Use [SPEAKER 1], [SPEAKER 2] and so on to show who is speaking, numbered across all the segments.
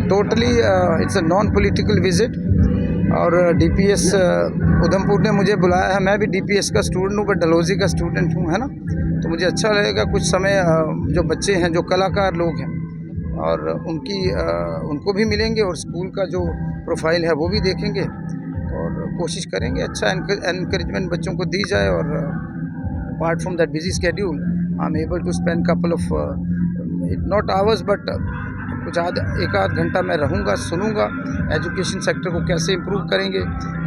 [SPEAKER 1] Totally it's a non political visit और DPS Udhampur ने मुझे बुलाया है। मैं भी डीपीएस का स्टूडेंट हूँ, बट डलहौजी का स्टूडेंट हूँ, है ना। तो मुझे अच्छा लगेगा कुछ समय जो बच्चे हैं, जो कलाकार लोग हैं, और उनको भी मिलेंगे और स्कूल का जो प्रोफाइल है वो भी देखेंगे और कोशिश करेंगे अच्छा एनकरेजमेंट बच्चों को दी जाए। और apart from that busy schedule, I'm able to spend couple of not hours but कुछ एक आध घंटा मैं रहूँगा, सुनूँगा एजुकेशन सेक्टर को कैसे इम्प्रूव करेंगे,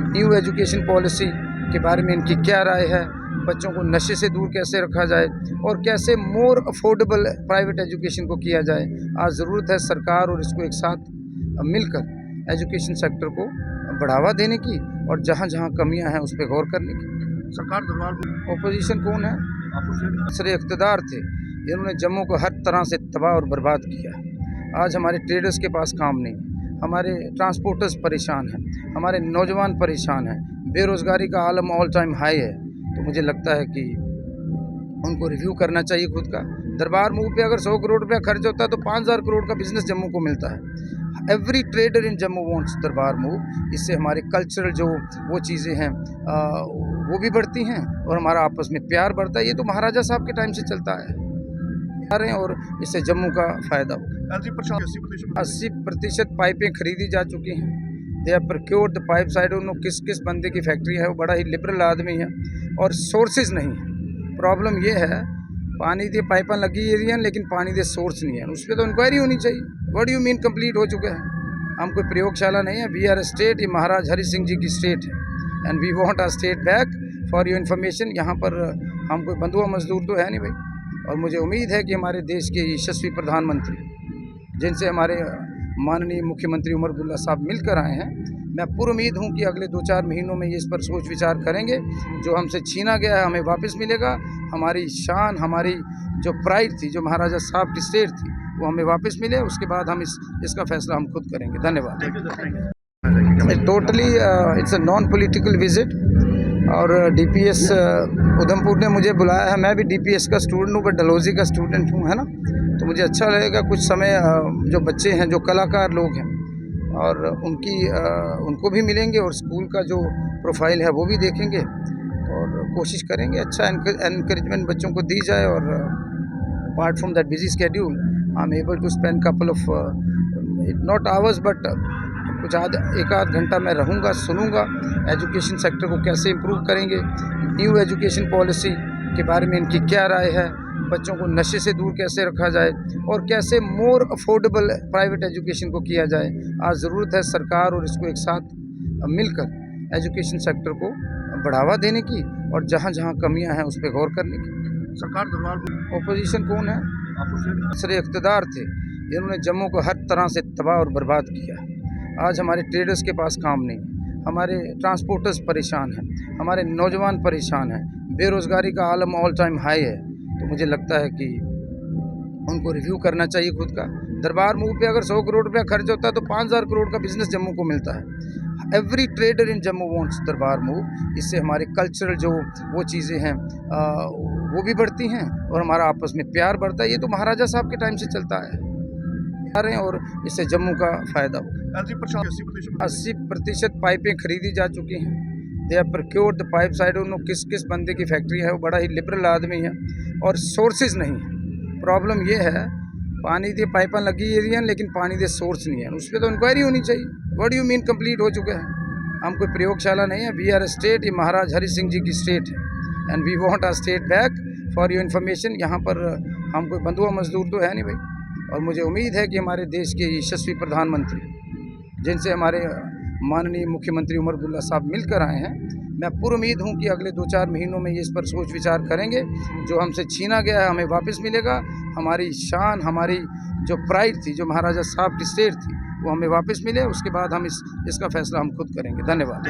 [SPEAKER 1] न्यू एजुकेशन पॉलिसी के बारे में इनकी क्या राय है, बच्चों को नशे से दूर कैसे रखा जाए और कैसे मोर अफोर्डेबल प्राइवेट एजुकेशन को किया जाए। आज ज़रूरत है सरकार और इसको एक साथ मिलकर एजुकेशन सेक्टर को बढ़ावा देने की और जहाँ जहाँ कमियाँ हैं उस पर गौर करने की।
[SPEAKER 2] सरकार दरबार
[SPEAKER 1] ओपोजिशन कौन है? असर इक़्तिदार थे, इन्होंने जम्मू को हर तरह से तबाह और बर्बाद किया। आज हमारे ट्रेडर्स के पास काम नहीं, हमारे ट्रांसपोर्टर्स परेशान हैं, हमारे नौजवान परेशान हैं, बेरोज़गारी का आलम ऑल टाइम हाई है। तो मुझे लगता है कि उनको रिव्यू करना चाहिए खुद का। दरबार मूव पे अगर 100 करोड़ रुपया खर्च होता है तो 5000 करोड़ का बिजनेस जम्मू को मिलता है। एवरी ट्रेडर इन जम्मू वांट्स दरबार मूव। इससे हमारे कल्चरल जो वो चीज़ें हैं वो भी बढ़ती हैं और हमारा आपस में प्यार बढ़ता है। ये तो महाराजा साहब के टाइम से चलता है और इससे जम्मू का फ़ायदा हो। 80% पाइपें खरीदी जा चुकी हैं। They are procured the pipes. I don't know किस किस बंदे की फैक्ट्री है, वो बड़ा ही लिबरल आदमी है और सोर्सेज नहीं है। प्रॉब्लम ये है पानी दे पाइपें लगी हैं लेकिन पानी दे सोर्स नहीं है, उस पर तो इंक्वायरी होनी चाहिए। What do you mean complete हो चुका है? हम कोई प्रयोगशाला नहीं है। वी आर अ स्टेट, ये महाराज हरि सिंह जी की स्टेट है and we want our state back. For your information, यहाँ पर हम कोई बंधुआ मजदूर तो है नहीं भाई। और मुझे उम्मीद है कि हमारे देश के यशस्वी प्रधानमंत्री, जिनसे हमारे माननीय मुख्यमंत्री उमर अब्दुल्ला साहब मिलकर आए हैं, मैं पूरी उम्मीद हूँ कि अगले 2-4 महीनों में ये इस पर सोच विचार करेंगे। जो हमसे छीना गया है हमें वापस मिलेगा। हमारी शान, हमारी जो प्राइड थी, जो महाराजा साहब की स्टेट थी, वो हमें वापस मिले। उसके बाद हम इसका फैसला हम खुद करेंगे। धन्यवाद। Totally it's a non political visit और डीपीएस उधमपुर ने मुझे बुलाया है। मैं भी डीपीएस का स्टूडेंट हूँ, बट डलहौजी का स्टूडेंट हूँ, है ना। तो मुझे अच्छा लगेगा कुछ समय जो बच्चे हैं, जो कलाकार लोग हैं, और उनको भी मिलेंगे और स्कूल का जो प्रोफाइल है वो भी देखेंगे और कोशिश करेंगे अच्छा एनकरेजमेंट बच्चों को दी जाए। और apart from that busy schedule, I'm able to spend couple of not hours but कुछ एक आध घंटा मैं रहूँगा, सुनूँगा एजुकेशन सेक्टर को कैसे इम्प्रूव करेंगे, न्यू एजुकेशन पॉलिसी के बारे में इनकी क्या राय है, बच्चों को नशे से दूर कैसे रखा जाए और कैसे मोर अफोर्डेबल प्राइवेट एजुकेशन को किया जाए। आज ज़रूरत है सरकार और इसको एक साथ मिलकर एजुकेशन सेक्टर को बढ़ावा देने की और जहाँ जहाँ कमियाँ हैं उस पर गौर करने की।
[SPEAKER 2] सरकार दरबार
[SPEAKER 1] ओपोजिशन कौन है? असर इक़्तिदार थे, इन्होंने जम्मू को हर तरह से तबाह और बर्बाद किया। आज हमारे ट्रेडर्स के पास काम नहीं, हमारे ट्रांसपोर्टर्स परेशान हैं, हमारे नौजवान परेशान हैं, बेरोज़गारी का आलम ऑल टाइम हाई है। तो मुझे लगता है कि उनको रिव्यू करना चाहिए खुद का। दरबार मूव पे अगर 100 करोड़ रुपया खर्च होता है तो 5000 करोड़ का बिजनेस जम्मू को मिलता है। एवरी ट्रेडर इन जम्मू वांट्स दरबार मूव। इससे हमारे कल्चरल जो वो चीज़ें हैं वो भी बढ़ती हैं और हमारा आपस में प्यार बढ़ता है। ये तो महाराजा साहब के टाइम से चलता है और इससे जम्मू का फ़ायदा हो। 80% पाइपें खरीदी जा चुकी हैं। They are procured the pipes. I don't know किस किस बंदे की फैक्ट्री है, वो बड़ा ही लिबरल आदमी है और सोर्सेज नहीं है। प्रॉब्लम ये है पानी दे पाइपें लगी हैं लेकिन पानी दे सोर्स नहीं है, उस पर तो इंक्वायरी होनी चाहिए। What do you mean complete हो चुका है? हम कोई प्रयोगशाला नहीं है। वी आर अ स्टेट, ये महाराज हरि सिंह जी की स्टेट है and we want our state back. For your information, यहाँ पर हम कोई बंधुआ मजदूर तो है नहीं भाई। और मुझे उम्मीद है कि हमारे देश के यशस्वी प्रधानमंत्री, जिनसे हमारे माननीय मुख्यमंत्री उमर अब्दुल्ला साहब मिलकर आए हैं, मैं पूरी उम्मीद हूँ कि अगले 2-4 महीनों में ये इस पर सोच विचार करेंगे। जो हमसे छीना गया है हमें वापस मिलेगा। हमारी शान, हमारी जो प्राइड थी, जो महाराजा साहब की स्टेट थी, वो हमें वापस मिले। उसके बाद हम इसका फैसला हम खुद करेंगे। धन्यवाद।